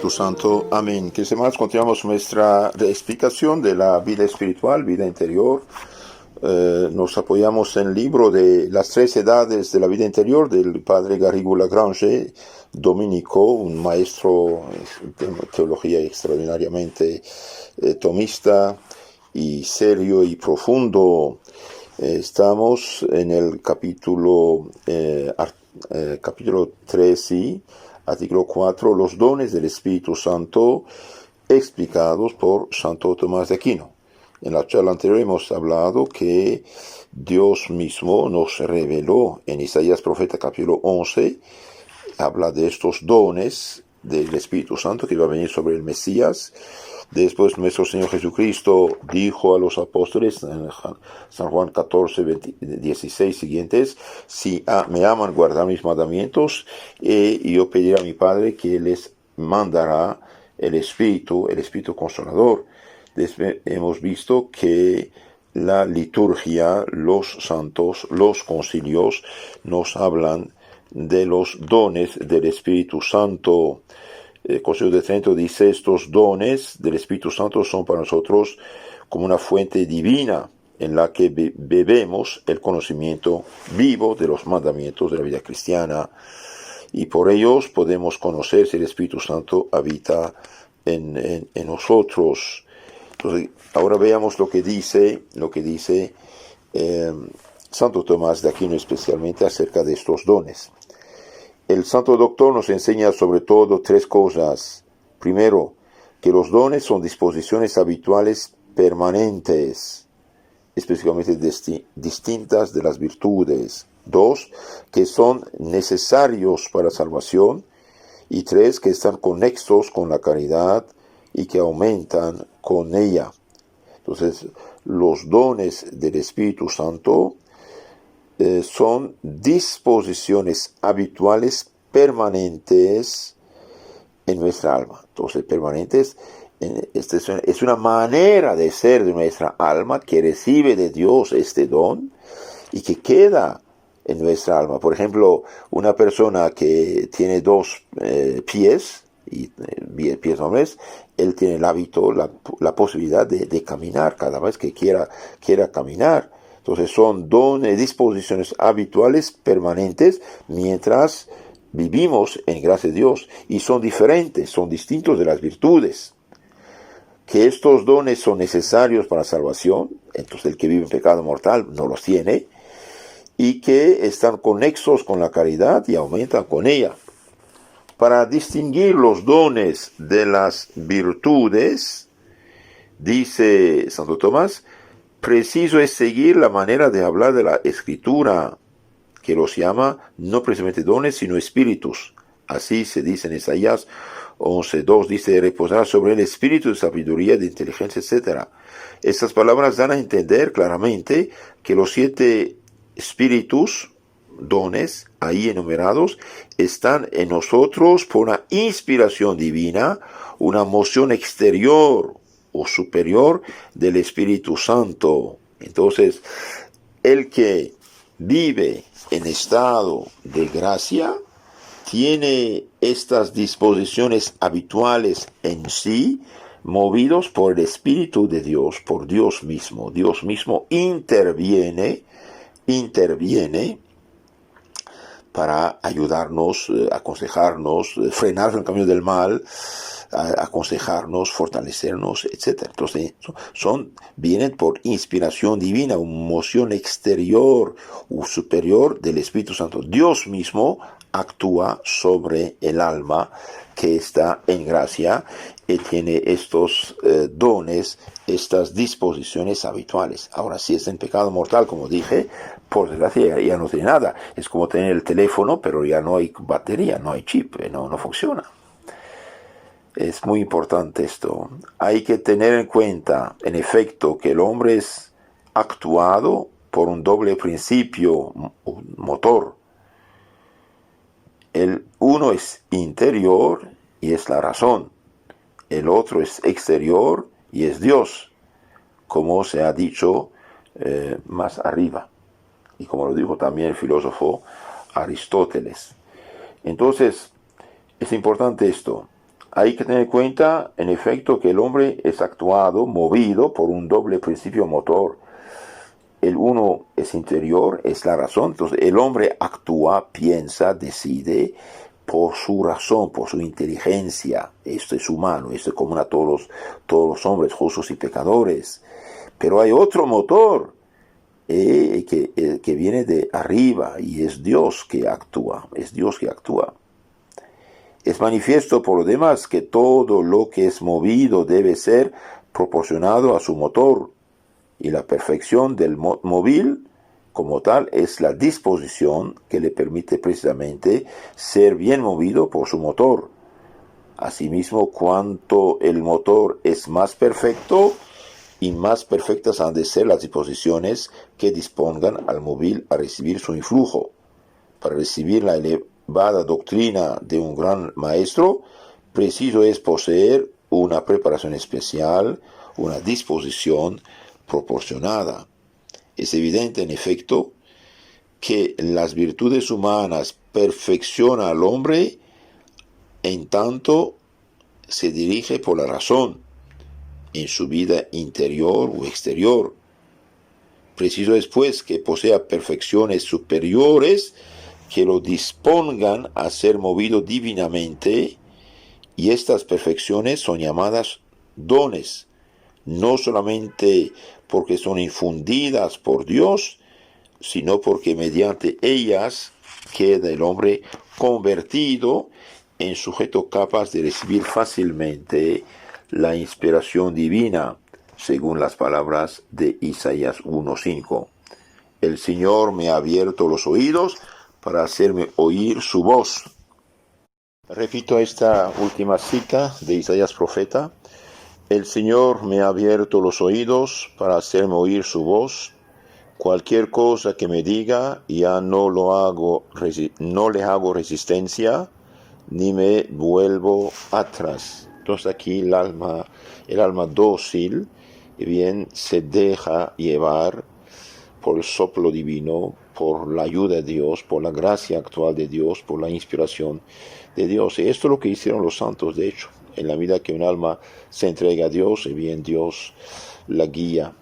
Espíritu Santo. Amén. Que semanas continuamos nuestra explicación de la vida espiritual, vida interior. Nos apoyamos en el libro de las 3 edades de la vida interior del padre Garrigou Lagrange, dominico, un maestro de teología extraordinariamente tomista y serio y profundo. Estamos en el capítulo 3, artículo 4, los dones del Espíritu Santo explicados por Santo Tomás de Aquino. En la charla anterior hemos hablado que Dios mismo nos reveló en Isaías profeta capítulo 11, habla de estos dones del Espíritu Santo que iba a venir sobre el Mesías. Después nuestro Señor Jesucristo dijo a los apóstoles en San Juan 14, 16 siguientes: si me aman, guardar mis mandamientos, y yo pediré a mi Padre que les mandará el Espíritu Consolador. Después hemos visto que la liturgia, los santos, los concilios nos hablan de los dones del Espíritu Santo. El Concilio de Trento dice: estos dones del Espíritu Santo son para nosotros como una fuente divina en la que bebemos el conocimiento vivo de los mandamientos de la vida cristiana, y por ellos podemos conocer si el Espíritu Santo habita en nosotros. Entonces, ahora veamos lo que dice Santo Tomás de Aquino especialmente acerca de estos dones. El Santo Doctor nos enseña sobre todo 3 cosas. Primero, que los dones son disposiciones habituales permanentes, específicamente distintas de las virtudes. 2, que son necesarios para la salvación. Y 3, que están conexos con la caridad y que aumentan con ella. Entonces, los dones del Espíritu Santo son disposiciones habituales permanentes en nuestra alma. Entonces, permanentes, es una manera de ser de nuestra alma que recibe de Dios este don y que queda en nuestra alma. Por ejemplo, una persona que tiene 2 pies, y pies hombres, él tiene el hábito, la posibilidad de caminar cada vez que quiera caminar. Entonces son dones, disposiciones habituales, permanentes, mientras vivimos en gracia de Dios, y son diferentes, son distintos de las virtudes. Que estos dones son necesarios para la salvación, entonces el que vive en pecado mortal no los tiene, y que están conexos con la caridad y aumentan con ella. Para distinguir los dones de las virtudes, dice Santo Tomás, preciso es seguir la manera de hablar de la Escritura, que los llama no precisamente dones, sino espíritus. Así se dice en Isaías 11:2, dice: reposará sobre el espíritu de sabiduría, de inteligencia, etc. Estas palabras dan a entender claramente que los 7 espíritus, dones ahí enumerados, están en nosotros por una inspiración divina, una moción exterior o superior del Espíritu Santo. Entonces, el que vive en estado de gracia tiene estas disposiciones habituales en sí, movidos por el Espíritu de Dios, por Dios mismo. Dios mismo interviene para ayudarnos, aconsejarnos, frenar el camino del mal, aconsejarnos, fortalecernos, etc. Entonces, vienen por inspiración divina, una moción exterior o superior del Espíritu Santo. Dios mismo actúa sobre el alma que está en gracia y tiene estos dones, estas disposiciones habituales. Ahora, si es en pecado mortal, como dije, por desgracia ya no tiene nada. Es como tener el teléfono, pero ya no hay batería, no hay chip, no funciona. Es muy importante esto. Hay que tener en cuenta, en efecto, que el hombre es actuado por un doble principio motor. El uno es interior y es la razón. El otro es exterior y es Dios, como se ha dicho más arriba, y como lo dijo también el filósofo Aristóteles. Entonces, es importante esto. Hay que tener en cuenta, en efecto, que el hombre es actuado, movido por un doble principio motor. El uno es interior, es la razón. Entonces, el hombre actúa, piensa, decide por su razón, por su inteligencia. Esto es humano, esto es común a todos los hombres, justos y pecadores. Pero hay otro motor que viene de arriba y es Dios que actúa, es Dios que actúa. Es manifiesto por lo demás que todo lo que es movido debe ser proporcionado a su motor, y la perfección del móvil como tal es la disposición que le permite precisamente ser bien movido por su motor. Asimismo, cuanto el motor es más perfecto, y más perfectas han de ser las disposiciones que dispongan al móvil a recibir su influjo. Para recibir la elevada doctrina de un gran maestro, preciso es poseer una preparación especial, una disposición proporcionada. Es evidente, en efecto, que las virtudes humanas perfeccionan al hombre en tanto se dirige por la razón en su vida interior o exterior. Preciso es, pues, que posea perfecciones superiores que lo dispongan a ser movido divinamente, y estas perfecciones son llamadas dones, no solamente porque son infundidas por Dios, sino porque mediante ellas queda el hombre convertido en sujeto capaz de recibir fácilmente la inspiración divina, según las palabras de Isaías 1:5. El Señor me ha abierto los oídos para hacerme oír su voz. Repito esta última cita de Isaías profeta. El Señor me ha abierto los oídos para hacerme oír su voz. Cualquier cosa que me diga, ya no le hago resistencia, ni me vuelvo atrás. Entonces aquí el alma dócil, bien, se deja llevar por el soplo divino, por la ayuda de Dios, por la gracia actual de Dios, por la inspiración de Dios. Y esto es lo que hicieron los santos, de hecho. En la medida que un alma se entrega a Dios, y bien Dios la guía.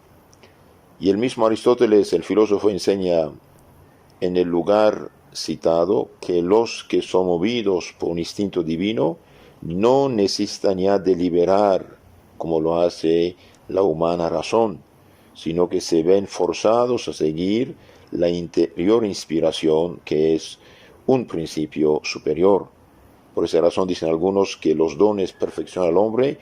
Y el mismo Aristóteles, el filósofo, enseña en el lugar citado que los que son movidos por un instinto divino no necesitan ya deliberar como lo hace la humana razón, sino que se ven forzados a seguir la interior inspiración, que es un principio superior. Por esa razón dicen algunos que los dones perfeccionan al hombre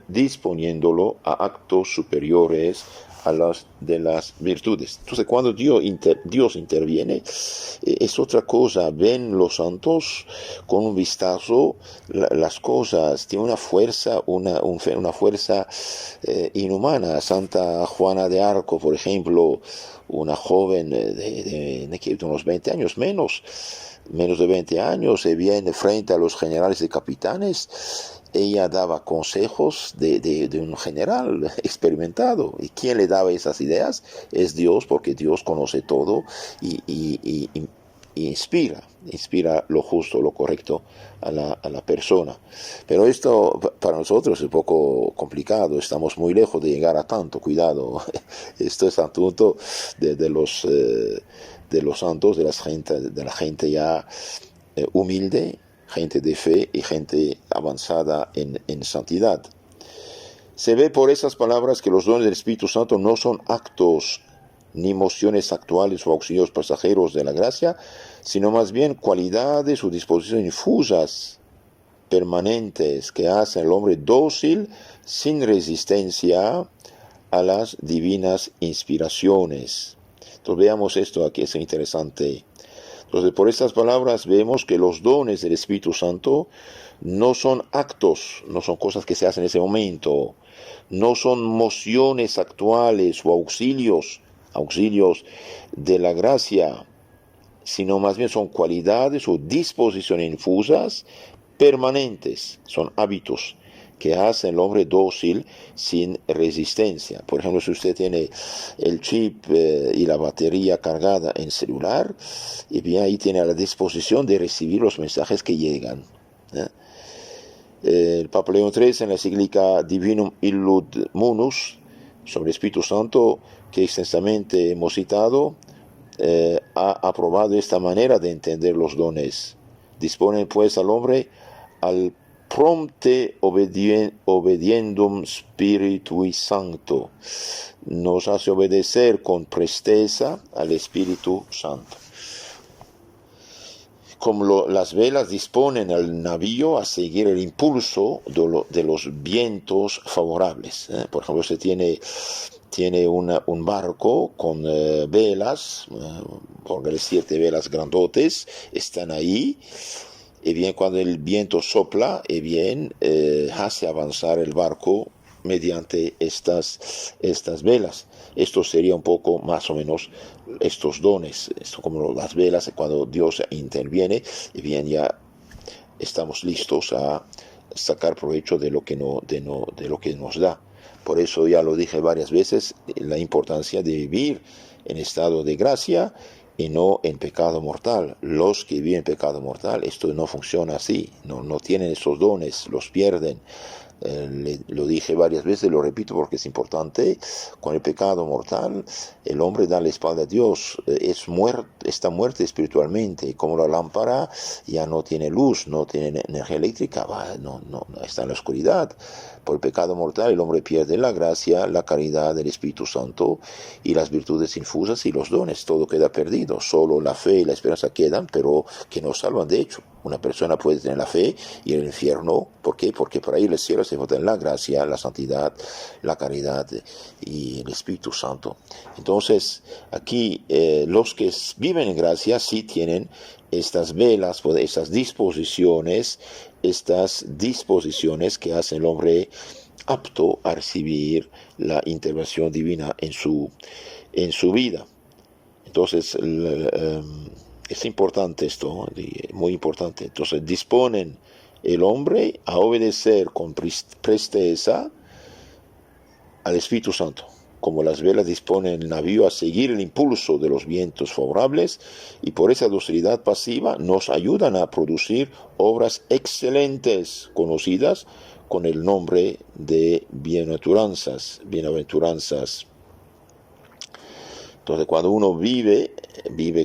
disponiéndolo a actos superiores a las de las virtudes. Entonces, cuando Dios interviene, es otra cosa. Ven los santos con un vistazo las cosas, tiene una fuerza, una fuerza inhumana. Santa Juana de Arco, por ejemplo, una joven de unos 20 años menos de 20 años, se viene frente a los generales y capitanes. Ella daba consejos de un general experimentado. ¿Y quién le daba esas ideas? Es Dios, porque Dios conoce todo y inspira lo justo, lo correcto a la persona. Pero esto para nosotros es un poco complicado, estamos muy lejos de llegar a tanto, cuidado. Esto es asunto de los santos, de la gente ya humilde, gente de fe y gente avanzada en santidad. Se ve por esas palabras que los dones del Espíritu Santo no son actos ni mociones actuales o auxilios pasajeros de la gracia, sino más bien cualidades o disposiciones infusas, permanentes, que hacen al hombre dócil, sin resistencia a las divinas inspiraciones. Entonces veamos esto aquí, es interesante. Entonces, por estas palabras vemos que los dones del Espíritu Santo no son actos, no son cosas que se hacen en ese momento, no son mociones actuales o auxilios de la gracia, sino más bien son cualidades o disposiciones infusas permanentes, son hábitos que hace el hombre dócil sin resistencia. Por ejemplo, si usted tiene el chip y la batería cargada en celular, y bien ahí tiene a la disposición de recibir los mensajes que llegan. El Papa León XIII en la encíclica Divinum Illud Munus sobre el Espíritu Santo, que extensamente hemos citado, ha aprobado esta manera de entender los dones. Disponen pues al hombre al prompte obediendum Spiritui Sancto. Nos hace obedecer con presteza al Espíritu Santo. Como las velas disponen al navío a seguir el impulso de los vientos favorables. Por ejemplo, se tiene un barco con velas, porque 7 velas grandotes están ahí, y bien cuando el viento sopla, y bien hace avanzar el barco mediante estas velas. Esto sería un poco más o menos estos dones, esto como las velas, cuando Dios interviene, y bien ya estamos listos a sacar provecho de lo que nos da. Por eso ya lo dije varias veces, la importancia de vivir en estado de gracia y no en pecado mortal. Los que viven en pecado mortal, esto no funciona así, no tienen esos dones, los pierden. Lo dije varias veces, lo repito porque es importante. Con el pecado mortal el hombre da la espalda a Dios, está muerto espiritualmente, como la lámpara ya no tiene luz, no tiene energía eléctrica, no está en la oscuridad. Por el pecado mortal el hombre pierde la gracia, la caridad del Espíritu Santo y las virtudes infusas y los dones, todo queda perdido. Solo la fe y la esperanza quedan, pero que no salvan. De hecho, una persona puede tener la fe y el infierno. ¿Por qué? Porque para ir al cielo se falta la gracia, la santidad, la caridad y el Espíritu Santo. Entonces, aquí los que viven en gracia sí tienen estas velas, estas disposiciones que hacen al hombre apto a recibir la intervención divina en su vida. Entonces, es importante esto, muy importante. Entonces, disponen el hombre a obedecer con presteza al Espíritu Santo, como las velas disponen el navío a seguir el impulso de los vientos favorables, y por esa docilidad pasiva nos ayudan a producir obras excelentes, conocidas con el nombre de bienaventuranzas. Entonces, cuando uno vive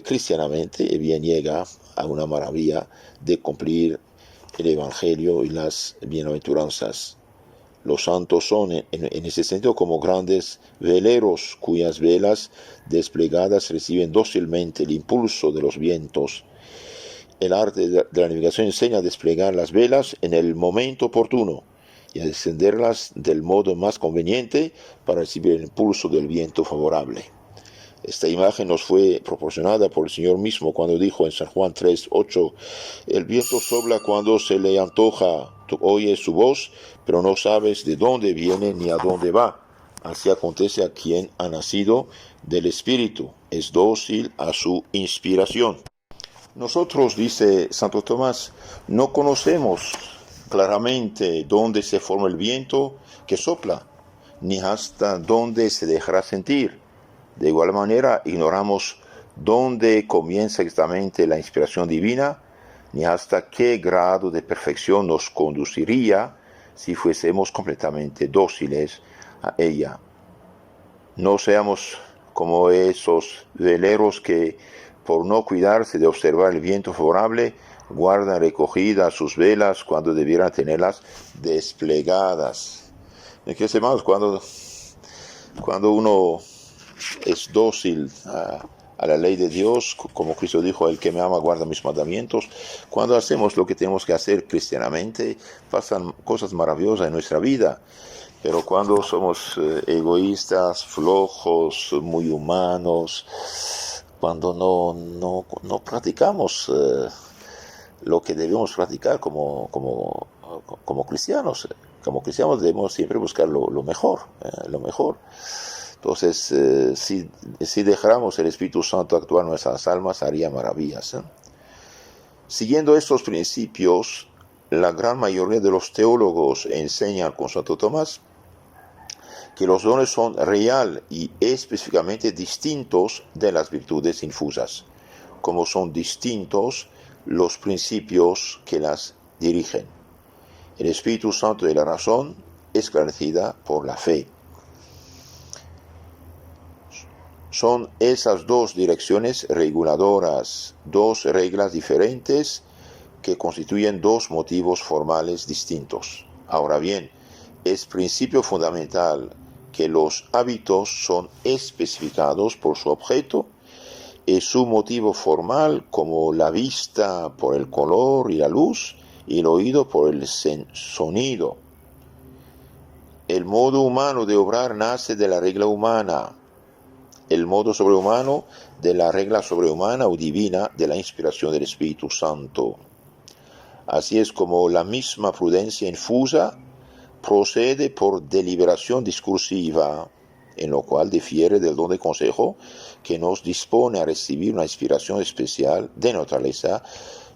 cristianamente, bien llega a una maravilla de cumplir el Evangelio y las bienaventuranzas. Los santos son, en ese sentido, como grandes veleros cuyas velas desplegadas reciben dócilmente el impulso de los vientos. El arte de la navegación enseña a desplegar las velas en el momento oportuno y a descenderlas del modo más conveniente para recibir el impulso del viento favorable. Esta imagen nos fue proporcionada por el Señor mismo cuando dijo en San Juan 3:8: el viento sopla cuando se le antoja, tú oyes su voz, pero no sabes de dónde viene ni a dónde va. Así acontece a quien ha nacido del Espíritu, es dócil a su inspiración. Nosotros, dice Santo Tomás, no conocemos claramente dónde se forma el viento que sopla, ni hasta dónde se dejará sentir. De igual manera, ignoramos dónde comienza exactamente la inspiración divina, ni hasta qué grado de perfección nos conduciría si fuésemos completamente dóciles a ella. No seamos como esos veleros que, por no cuidarse de observar el viento favorable, guardan recogidas sus velas cuando debieran tenerlas desplegadas. ¿Qué más? Cuando uno es dócil a la ley de Dios, como Cristo dijo: el que me ama guarda mis mandamientos. Cuando hacemos lo que tenemos que hacer cristianamente, pasan cosas maravillosas en nuestra vida. Pero cuando somos egoístas, flojos, muy humanos, cuando no practicamos lo que debemos practicar como cristianos, debemos siempre buscar lo mejor. Entonces, si dejáramos el Espíritu Santo actuar en nuestras almas, haría maravillas. Siguiendo estos principios, la gran mayoría de los teólogos enseñan con Santo Tomás que los dones son real y específicamente distintos de las virtudes infusas, como son distintos los principios que las dirigen. el Espíritu Santo de la razón, esclarecida por la fe. Son esas dos direcciones reguladoras, dos reglas diferentes que constituyen dos motivos formales distintos. Ahora bien, es principio fundamental que los hábitos son especificados por su objeto y su motivo formal, como la vista por el color y la luz y el oído por el sonido. El modo humano de obrar nace de la regla humana, el modo sobrehumano de la regla sobrehumana o divina de la inspiración del Espíritu Santo. Así es como la misma prudencia infusa procede por deliberación discursiva, en lo cual difiere del don de consejo que nos dispone a recibir una inspiración especial de naturaleza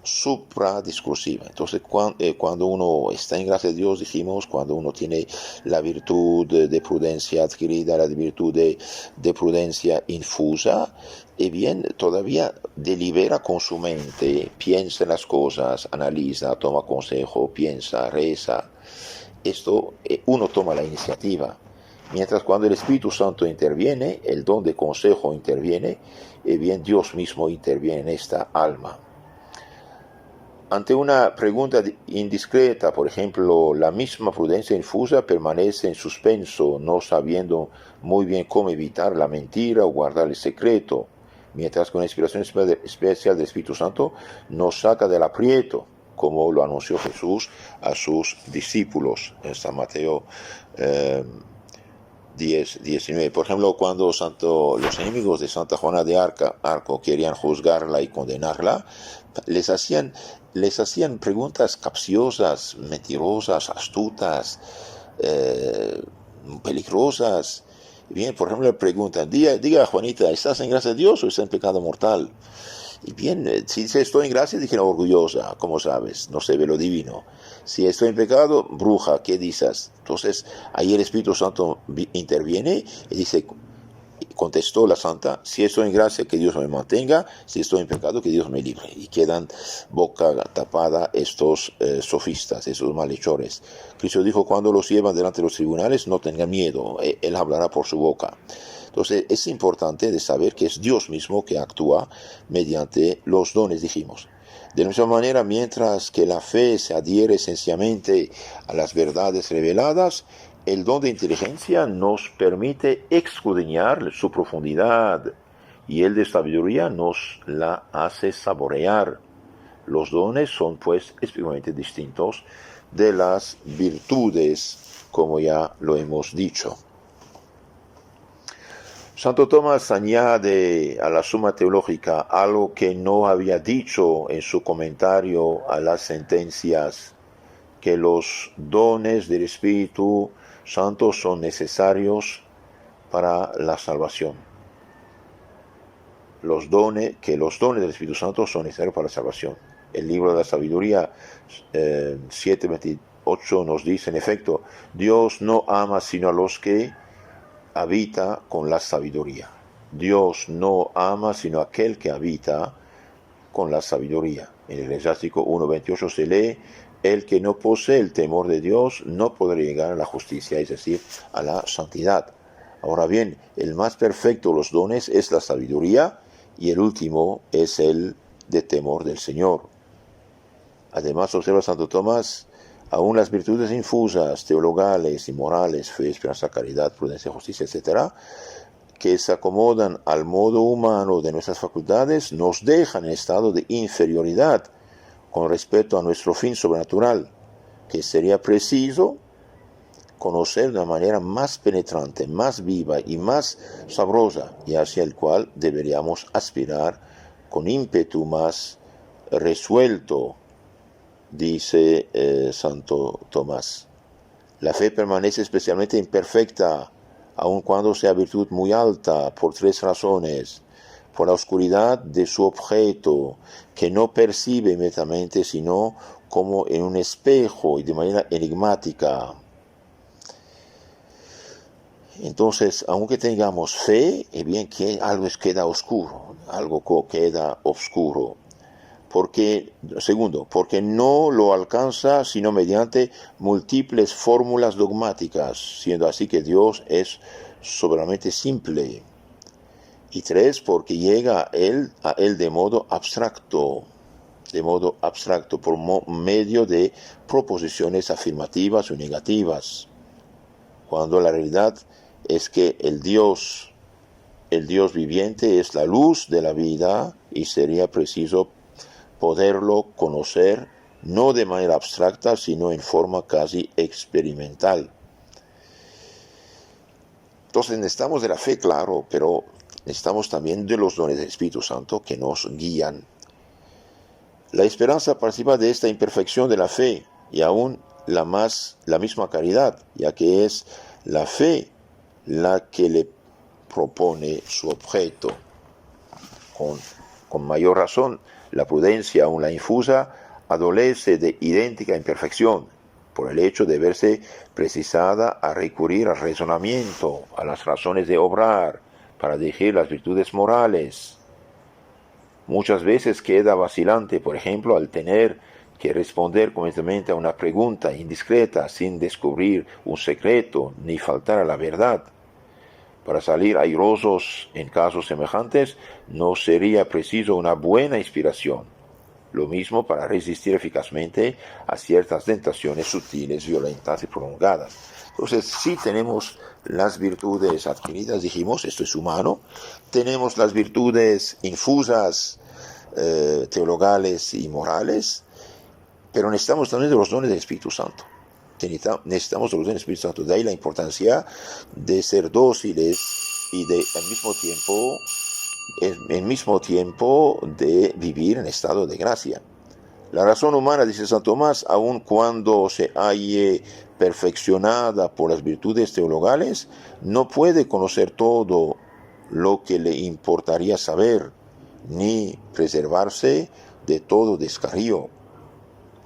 supradiscursiva. Entonces, cuando uno está en gracia de Dios, dijimos, cuando uno tiene la virtud de prudencia adquirida, la virtud de prudencia infusa, y bien, todavía delibera con su mente, piensa en las cosas, analiza, toma consejo, piensa, reza. Esto, uno toma la iniciativa. Mientras cuando el Espíritu Santo interviene, el don de consejo interviene, y bien, Dios mismo interviene en esta alma. Ante una pregunta indiscreta, por ejemplo, la misma prudencia infusa permanece en suspenso, no sabiendo muy bien cómo evitar la mentira o guardar el secreto, mientras que una inspiración especial del Espíritu Santo nos saca del aprieto, como lo anunció Jesús a sus discípulos en San Mateo 10:19. Por ejemplo, cuando los enemigos de Santa Juana de Arco querían juzgarla y condenarla, les hacían preguntas capciosas, mentirosas, astutas, peligrosas. Bien, por ejemplo, le preguntan, diga Juanita, ¿estás en gracia de Dios o estás en pecado mortal? Y bien, si estoy en gracia, dije orgullosa, ¿cómo sabes? No se ve lo divino. Si estoy en pecado, bruja, ¿qué dices? Entonces, ahí el Espíritu Santo interviene y dice, contestó la santa, si estoy en gracia, que Dios me mantenga, si estoy en pecado, que Dios me libre. Y quedan boca tapada estos sofistas, estos malhechores. Cristo dijo, cuando los llevan delante de los tribunales, no tengan miedo, Él hablará por su boca. Entonces es importante de saber que es Dios mismo que actúa mediante los dones, dijimos. De la misma manera, mientras que la fe se adhiere sencillamente a las verdades reveladas, el don de inteligencia nos permite escudriñar su profundidad y el de sabiduría nos la hace saborear. Los dones son pues específicamente distintos de las virtudes, como ya lo hemos dicho. Santo Tomás añade a la Suma Teológica algo que no había dicho en su comentario a las sentencias, que los dones del Espíritu Santo son necesarios para la salvación. Que los dones del Espíritu Santo son necesarios para la salvación. El libro de la sabiduría 7:28 nos dice, en efecto, Dios no ama sino a los que habita con la sabiduría. Dios no ama sino a aquel que habita con la sabiduría. En el Eclesiástico 1:28 se lee, el que no posee el temor de Dios no podrá llegar a la justicia, es decir, a la santidad. Ahora bien, el más perfecto de los dones es la sabiduría y el último es el de temor del Señor. Además, observa Santo Tomás, aún las virtudes infusas, teologales y morales, fe, esperanza, caridad, prudencia, justicia, etc., que se acomodan al modo humano de nuestras facultades, nos dejan en estado de inferioridad con respecto a nuestro fin sobrenatural, que sería preciso conocer de una manera más penetrante, más viva y más sabrosa, y hacia el cual deberíamos aspirar con ímpetu más resuelto, dice Santo Tomás. La fe permanece especialmente imperfecta, aun cuando sea virtud muy alta, por tres razones: por la oscuridad de su objeto, que no percibe inmediatamente, sino como en un espejo y de manera enigmática. Entonces, aunque tengamos fe, bien que algo queda oscuro, Segundo, porque no lo alcanza sino mediante múltiples fórmulas dogmáticas, siendo así que Dios es soberanamente simple. Y tres, porque llega a él de modo abstracto, por medio de proposiciones afirmativas o negativas, cuando la realidad es que el Dios viviente es la luz de la vida y sería preciso poderlo conocer no de manera abstracta, sino en forma casi experimental. Entonces necesitamos de la fe, claro, pero necesitamos también de los dones del Espíritu Santo que nos guían. La esperanza participa de esta imperfección de la fe y aún la misma caridad, ya que es la fe la que le propone su objeto. Con mayor razón, la prudencia, aún la infusa, adolece de idéntica imperfección, por el hecho de verse precisada a recurrir al razonamiento, a las razones de obrar, para dirigir las virtudes morales. Muchas veces queda vacilante, por ejemplo, al tener que responder convenientemente a una pregunta indiscreta sin descubrir un secreto ni faltar a la verdad. Para salir airosos en casos semejantes no sería preciso una buena inspiración. Lo mismo para resistir eficazmente a ciertas tentaciones sutiles, violentas y prolongadas. Entonces, sí tenemos las virtudes adquiridas, dijimos, esto es humano. Tenemos las virtudes infusas, teologales y morales, pero necesitamos también de los dones del Espíritu Santo. Necesitamos de los dones del Espíritu Santo. De ahí la importancia de ser dóciles y de al mismo tiempo de vivir en estado de gracia. La razón humana, dice San Tomás, aun cuando se halle perfeccionada por las virtudes teologales, no puede conocer todo lo que le importaría saber, ni preservarse de todo descarrío.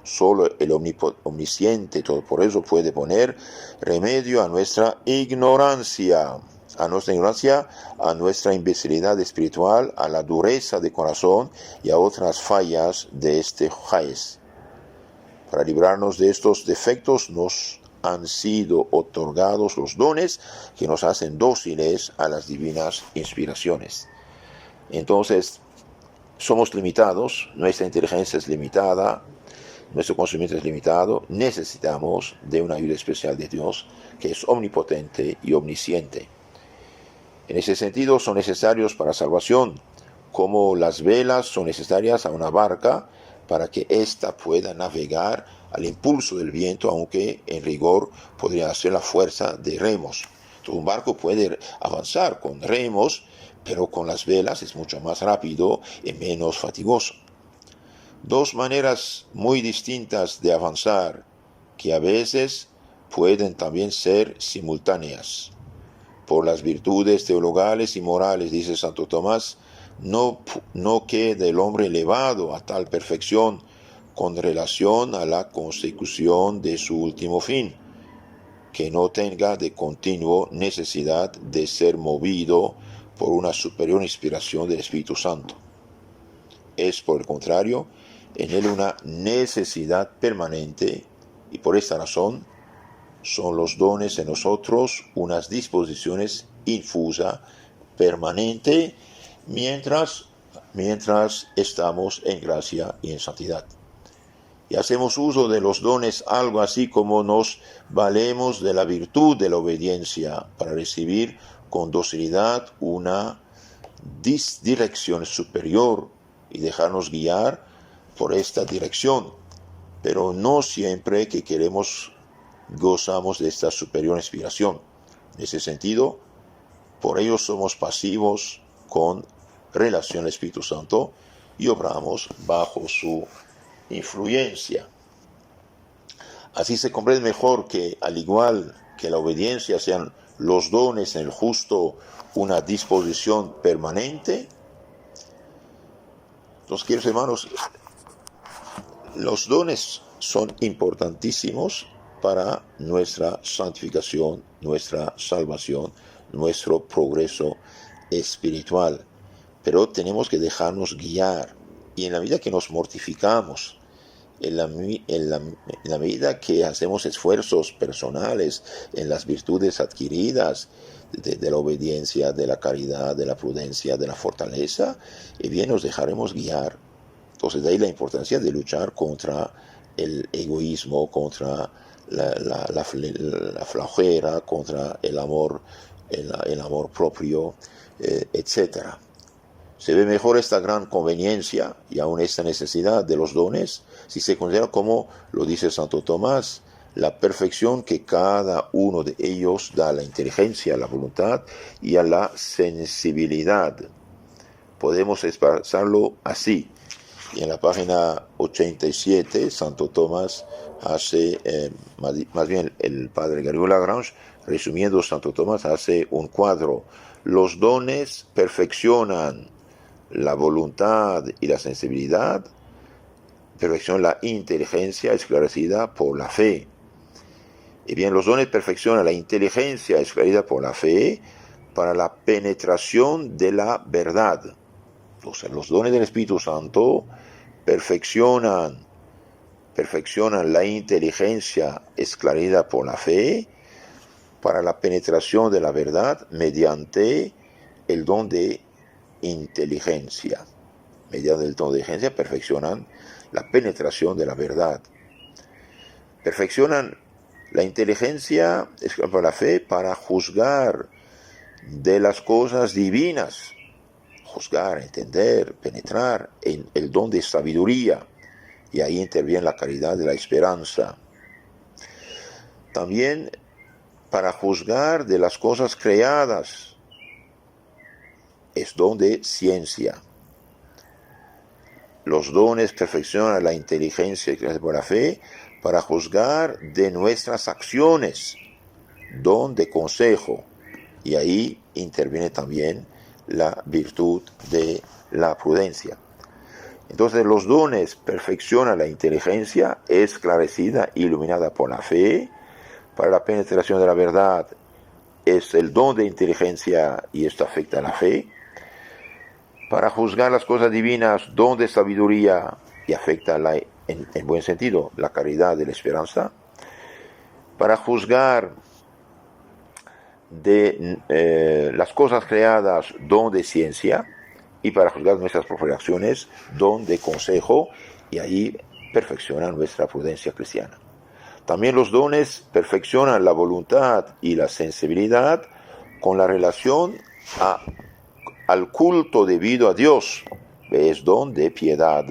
Solo el omnisciente Todopoderoso puede poner remedio a nuestra ignorancia, a nuestra imbecilidad espiritual, a la dureza de corazón y a otras fallas de este jaez. Para librarnos de estos defectos nos han sido otorgados los dones que nos hacen dóciles a las divinas inspiraciones. Entonces, somos limitados, nuestra inteligencia es limitada, nuestro conocimiento es limitado, necesitamos de una ayuda especial de Dios, que es omnipotente y omnisciente. En ese sentido, son necesarios para salvación, como las velas son necesarias a una barca para que ésta pueda navegar al impulso del viento, aunque en rigor podría ser la fuerza de remos. Entonces, un barco puede avanzar con remos, pero con las velas es mucho más rápido y menos fatigoso. Dos maneras muy distintas de avanzar, que a veces pueden también ser simultáneas. Por las virtudes teologales y morales, dice Santo Tomás, no quede el hombre elevado a tal perfección con relación a la consecución de su último fin, que no tenga de continuo necesidad de ser movido por una superior inspiración del Espíritu Santo. Es, por el contrario, en él una necesidad permanente, y por esta razón son los dones en nosotros unas disposiciones infusa, permanente, mientras estamos en gracia y en santidad. Y hacemos uso de los dones algo así como nos valemos de la virtud de la obediencia para recibir con docilidad una dirección superior y dejarnos guiar por esta dirección, pero no siempre que gozamos de esta superior inspiración. En ese sentido, por ello somos pasivos con relación al Espíritu Santo y obramos bajo su influencia. Así se comprende mejor que, al igual que la obediencia, sean los dones en el justo una disposición permanente. Entonces, queridos hermanos, los dones son importantísimos para nuestra santificación, nuestra salvación, nuestro progreso espiritual. Pero tenemos que dejarnos guiar Y en la medida que nos mortificamos, en la medida que hacemos esfuerzos personales en las virtudes adquiridas, de la obediencia, de la caridad, de la prudencia, de la fortaleza, y bien nos dejaremos guiar. Entonces de ahí la importancia de luchar contra el egoísmo, contra la flojera, contra el amor propio, etc. Se ve mejor esta gran conveniencia y aún esta necesidad de los dones si se considera, como lo dice Santo Tomás, la perfección que cada uno de ellos da a la inteligencia, a la voluntad y a la sensibilidad. Podemos expresarlo así. Y en la página 87, Santo Tomás hace, más bien el padre Garrigou Lagrange, resumiendo, Santo Tomás hace un cuadro. Los dones perfeccionan la voluntad y la sensibilidad, perfeccionan la inteligencia esclarecida por la fe. Y bien, los dones perfeccionan la inteligencia esclarecida por la fe para la penetración de la verdad. Entonces, los dones del Espíritu Santo perfeccionan la inteligencia esclarecida por la fe para la penetración de la verdad mediante el don de inteligencia. Mediante el don de inteligencia perfeccionan la penetración de la verdad. Perfeccionan la inteligencia esclarecida por la fe para juzgar de las cosas divinas. Juzgar, entender, penetrar en el don de sabiduría. Y ahí interviene la caridad de la esperanza. También para juzgar de las cosas creadas. Es don de ciencia. Los dones perfeccionan la inteligencia por la fe para juzgar de nuestras acciones. Don de consejo. Y ahí interviene también la virtud de la prudencia. Entonces los dones perfeccionan la inteligencia esclarecida, iluminada por la fe, para la penetración de la verdad. Es el don de inteligencia y esto afecta a la fe. Para juzgar las cosas divinas, don de sabiduría y afecta en buen sentido la caridad de la esperanza. Para juzgar de las cosas creadas, don de ciencia, y para juzgar nuestras propias acciones, don de consejo, y ahí perfecciona nuestra prudencia cristiana. También los dones perfeccionan la voluntad y la sensibilidad con la relación al culto debido a Dios. Es don de piedad.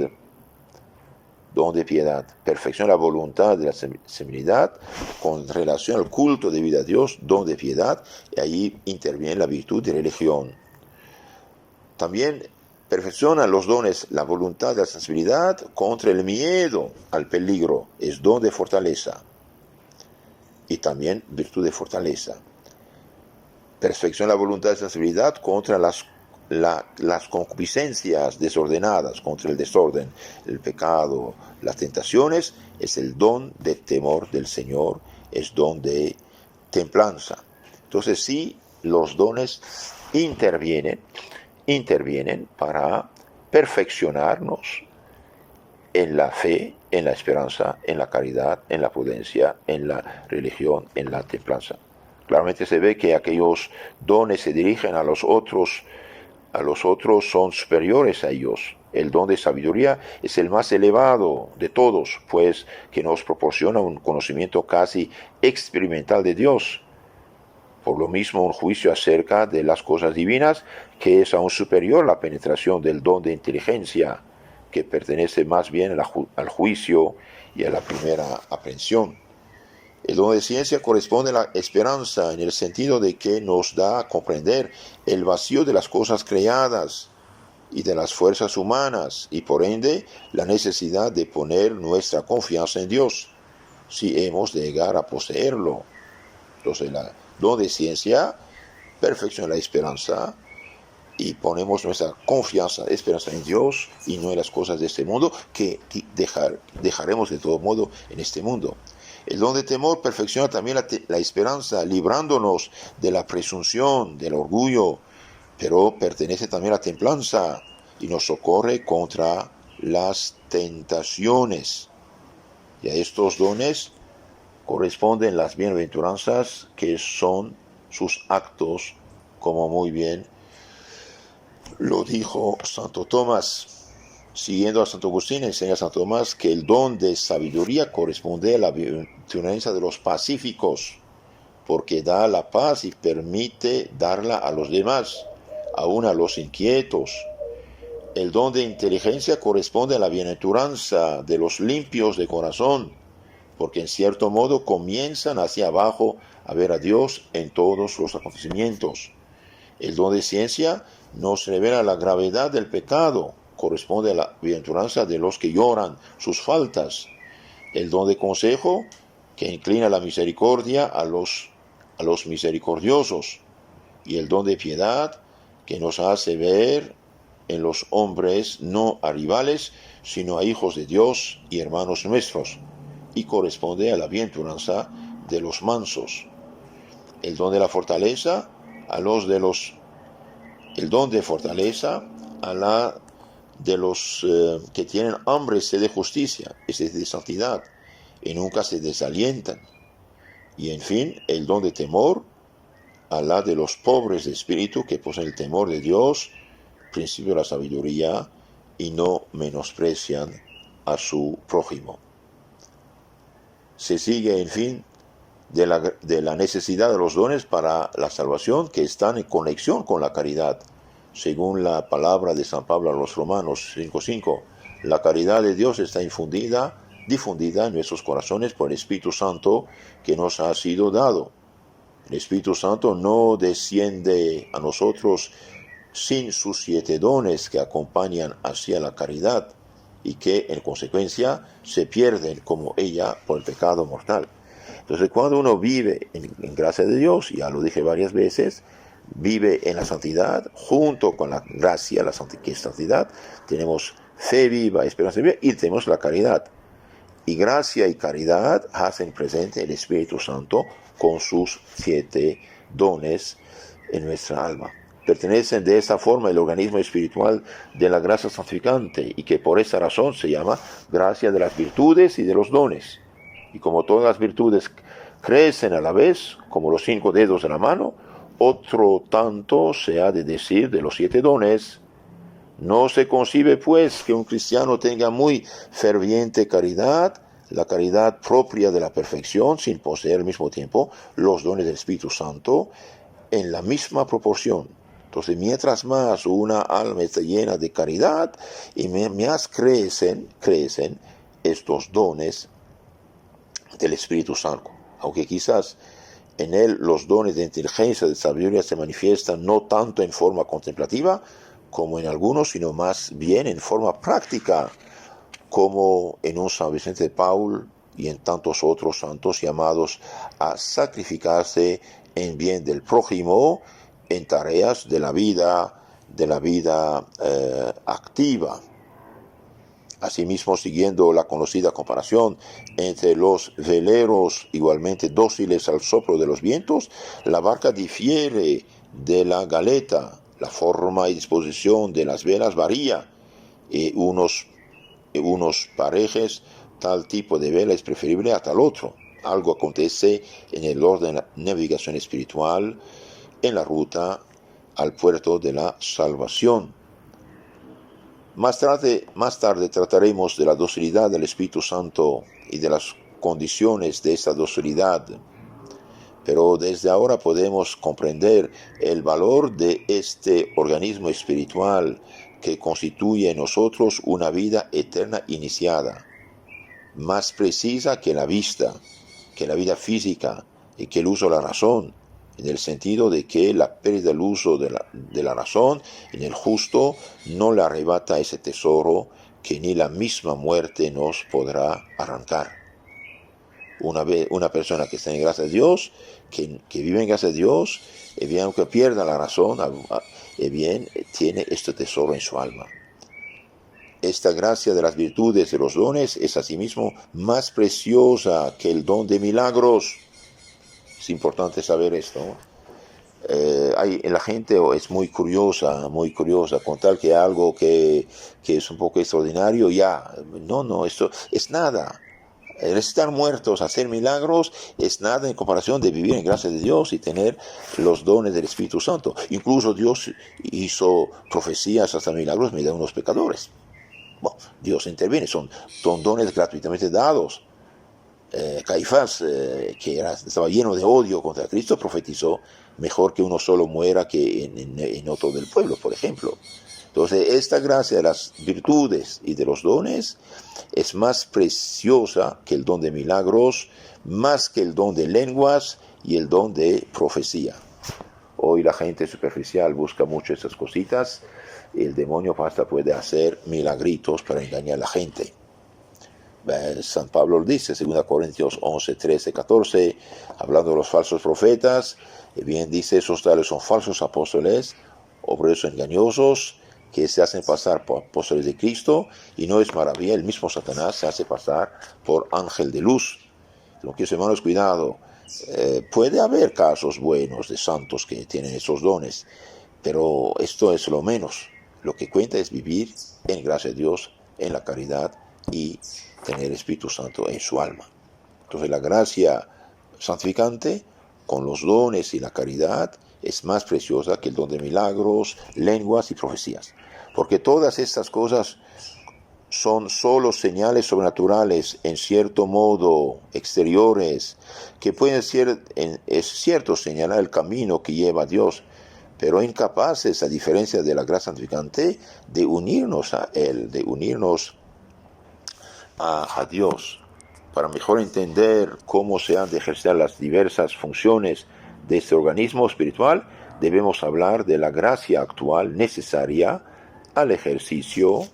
Don de piedad. Perfecciona la voluntad y la sensibilidad con relación al culto debido a Dios, don de piedad, y ahí interviene la virtud de religión. También perfecciona los dones, la voluntad y la sensibilidad contra el miedo al peligro. Es don de fortaleza. Y también virtud de fortaleza. Perfecciona la voluntad y la sensibilidad contra las concupiscencias desordenadas, contra el desorden, el pecado, las tentaciones. Es el don de temor del Señor, es don de templanza. Entonces sí, los dones intervienen para perfeccionarnos en la fe, en la esperanza, en la caridad, en la prudencia, en la religión, en la templanza. Claramente se ve que aquellos dones se dirigen a los otros son superiores a ellos. El don de sabiduría es el más elevado de todos, pues que nos proporciona un conocimiento casi experimental de Dios. Por lo mismo, un juicio acerca de las cosas divinas, que es aún superior a la penetración del don de inteligencia, que pertenece más bien al juicio y a la primera aprehensión. El don de ciencia corresponde a la esperanza en el sentido de que nos da a comprender el vacío de las cosas creadas y de las fuerzas humanas, y por ende la necesidad de poner nuestra confianza en Dios, si hemos de llegar a poseerlo. Entonces, el don de ciencia perfecciona la esperanza y ponemos nuestra confianza, esperanza en Dios y no en las cosas de este mundo, que dejaremos de todo modo en este mundo. El don de temor perfecciona también la esperanza, librándonos de la presunción, del orgullo, pero pertenece también a la templanza y nos socorre contra las tentaciones. Y a estos dones corresponden las bienaventuranzas, que son sus actos, como muy bien lo dijo Santo Tomás. Siguiendo a Santo Agustín, enseña a Santo Tomás que el don de sabiduría corresponde a la bienaventuranza de los pacíficos, porque da la paz y permite darla a los demás, aun a los inquietos. El don de inteligencia corresponde a la bienaventuranza de los limpios de corazón, porque en cierto modo comienzan hacia abajo a ver a Dios en todos los acontecimientos. El don de ciencia nos revela la gravedad del pecado, corresponde a la bienaventuranza de los que lloran sus faltas. El don de consejo, que inclina la misericordia a los misericordiosos. Y el don de piedad, que nos hace ver en los hombres no a rivales, sino a hijos de Dios y hermanos nuestros, y corresponde a la bienaventuranza de los mansos. El don de la fortaleza, el don de fortaleza a la de los que tienen hambre y sed de justicia, y sed de santidad, y nunca se desalientan. Y en fin, el don de temor a la de los pobres de espíritu, que poseen el temor de Dios, principio de la sabiduría, y no menosprecian a su prójimo. Se sigue, en fin, de la necesidad de los dones para la salvación, que están en conexión con la caridad. Según la palabra de San Pablo a los Romanos 5:5, la caridad de Dios está difundida en nuestros corazones por el Espíritu Santo que nos ha sido dado. El Espíritu Santo no desciende a nosotros sin sus 7 dones que acompañan hacia la caridad y que en consecuencia se pierden como ella por el pecado mortal. Entonces, cuando uno vive en gracia de Dios, ya lo dije varias veces, vive en la santidad, junto con la gracia, que es santidad, tenemos fe viva, esperanza viva, y tenemos la caridad. Y gracia y caridad hacen presente el Espíritu Santo con sus 7 dones en nuestra alma. Pertenecen de esta forma el organismo espiritual de la gracia santificante, y que por esa razón se llama gracia de las virtudes y de los dones. Y como todas las virtudes crecen a la vez, como los 5 dedos de la mano, otro tanto se ha de decir de los 7 dones. No se concibe, pues, que un cristiano tenga muy ferviente caridad, la caridad propia de la perfección, sin poseer al mismo tiempo los dones del Espíritu Santo en la misma proporción. Entonces, mientras más una alma está llena de caridad, y más crecen estos dones del Espíritu Santo. Aunque quizás en él los dones de inteligencia, de sabiduría se manifiestan no tanto en forma contemplativa como en algunos, sino más bien en forma práctica, como en un San Vicente de Paul y en tantos otros santos llamados a sacrificarse en bien del prójimo en tareas de la vida activa. Asimismo, siguiendo la conocida comparación entre los veleros igualmente dóciles al soplo de los vientos, la barca difiere de la galeta. La forma y disposición de las velas varía. Unos parejes, tal tipo de vela es preferible a tal otro. Algo acontece en el orden de la navegación espiritual en la ruta al puerto de la salvación. Más tarde trataremos de la docilidad del Espíritu Santo y de las condiciones de esa docilidad. Pero desde ahora podemos comprender el valor de este organismo espiritual que constituye en nosotros una vida eterna iniciada, más precisa que la vista, que la vida física y que el uso de la razón, en el sentido de que la pérdida del uso de la razón en el justo no le arrebata ese tesoro que ni la misma muerte nos podrá arrancar. Una persona que está en gracia de Dios, que vive en gracia de Dios, bien, aunque pierda la razón, bien, tiene este tesoro en su alma. Esta gracia de las virtudes de los dones es asimismo más preciosa que el don de milagros. Es importante saber esto, ¿no? La gente es muy curiosa, con tal que algo que es un poco extraordinario, ya, no, esto es nada. Estar muertos, hacer milagros, es nada en comparación de vivir en gracia de Dios y tener los dones del Espíritu Santo. Incluso Dios hizo profecías hasta milagros mediante unos pecadores. Bueno, Dios interviene, son dones gratuitamente dados. Caifás, que estaba lleno de odio contra Cristo, profetizó: mejor que uno solo muera que en otro del pueblo, por ejemplo. Entonces, esta gracia de las virtudes y de los dones es más preciosa que el don de milagros, más que el don de lenguas y el don de profecía. Hoy la gente superficial busca mucho estas cositas. El demonio hasta puede hacer milagritos para engañar a la gente. San Pablo lo dice, 2 Corintios 11, 13, 14, hablando de los falsos profetas, bien dice: esos tales son falsos apóstoles, obreros engañosos, que se hacen pasar por apóstoles de Cristo, y no es maravilla, el mismo Satanás se hace pasar por ángel de luz. Entonces, hermanos, cuidado. Puede haber casos buenos de santos que tienen esos dones, pero esto es lo menos. Lo que cuenta es vivir en gracia de Dios, en la caridad, y tener Espíritu Santo en su alma. Entonces, la gracia santificante con los dones y la caridad es más preciosa que el don de milagros, lenguas y profecías, porque todas estas cosas son solo señales sobrenaturales, en cierto modo exteriores, que pueden ser, es cierto, señalar el camino que lleva a Dios, pero incapaces, a diferencia de la gracia santificante, de unirnos a Él, de unirnos a Dios. Para mejor entender cómo se han de ejercer las diversas funciones de este organismo espiritual, debemos hablar de la gracia actual necesaria al ejercicio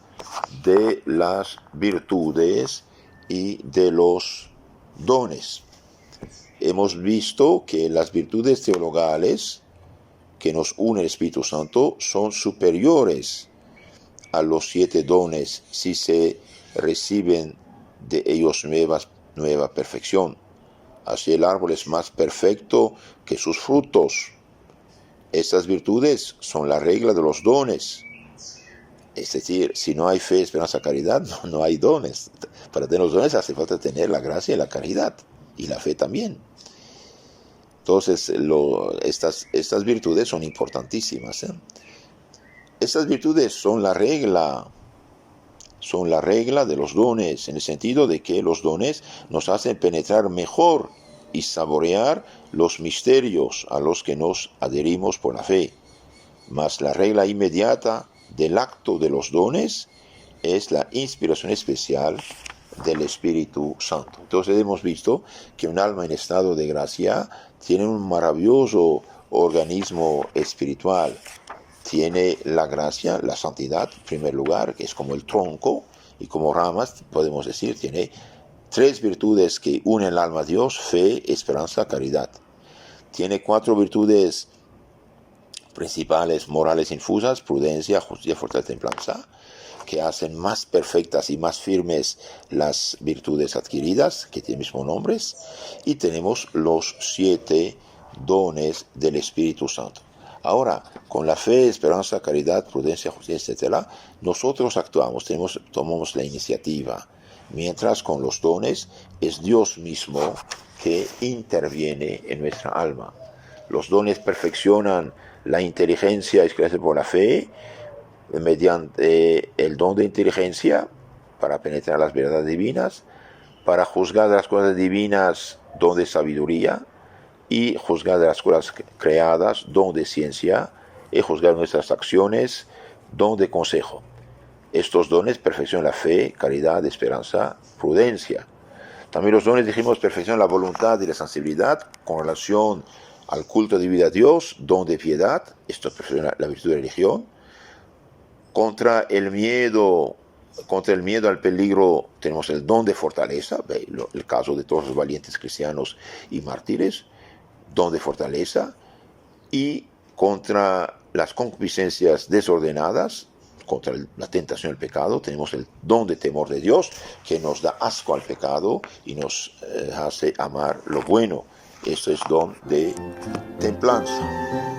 de las virtudes y de los dones. Hemos visto que las virtudes teologales que nos une el Espíritu Santo son superiores a los 7 dones si se reciben de ellos nueva perfección. Así el árbol es más perfecto que sus frutos. Estas virtudes son la regla de los dones. Es decir, si no hay fe, esperanza, caridad, no hay dones. Para tener los dones hace falta tener la gracia y la caridad, y la fe también. Entonces, estas virtudes son importantísimas. Estas virtudes son la regla de los dones, en el sentido de que los dones nos hacen penetrar mejor y saborear los misterios a los que nos adherimos por la fe. Mas la regla inmediata del acto de los dones es la inspiración especial del Espíritu Santo. Entonces hemos visto que un alma en estado de gracia tiene un maravilloso organismo espiritual. Tiene la gracia, la santidad, en primer lugar, que es como el tronco, y como ramas, podemos decir, tiene 3 virtudes que unen el alma a Dios: fe, esperanza, caridad. Tiene 4 virtudes principales morales infusas: prudencia, justicia, fortaleza, templanza, que hacen más perfectas y más firmes las virtudes adquiridas, que tienen mismos nombres. Y tenemos los 7 dones del Espíritu Santo. Ahora, con la fe, esperanza, caridad, prudencia, justicia, etc., nosotros actuamos, tomamos la iniciativa, mientras con los dones es Dios mismo que interviene en nuestra alma. Los dones perfeccionan la inteligencia esclarece por la fe, mediante el don de inteligencia para penetrar las verdades divinas, para juzgar de las cosas divinas, don de sabiduría, y juzgar de las cosas creadas, don de ciencia, y juzgar nuestras acciones, don de consejo. Estos dones perfeccionan la fe, caridad, esperanza, prudencia. También los dones, dijimos, perfeccionan la voluntad y la sensibilidad con relación al culto de vida a Dios, don de piedad, esto perfecciona la virtud de religión. Contra el miedo al peligro tenemos el don de fortaleza, el caso de todos los valientes cristianos y mártires, don de fortaleza. Y contra las concupiscencias desordenadas, contra la tentación del pecado, tenemos el don de temor de Dios, que nos da asco al pecado y nos hace amar lo bueno. Esto es don de templanza.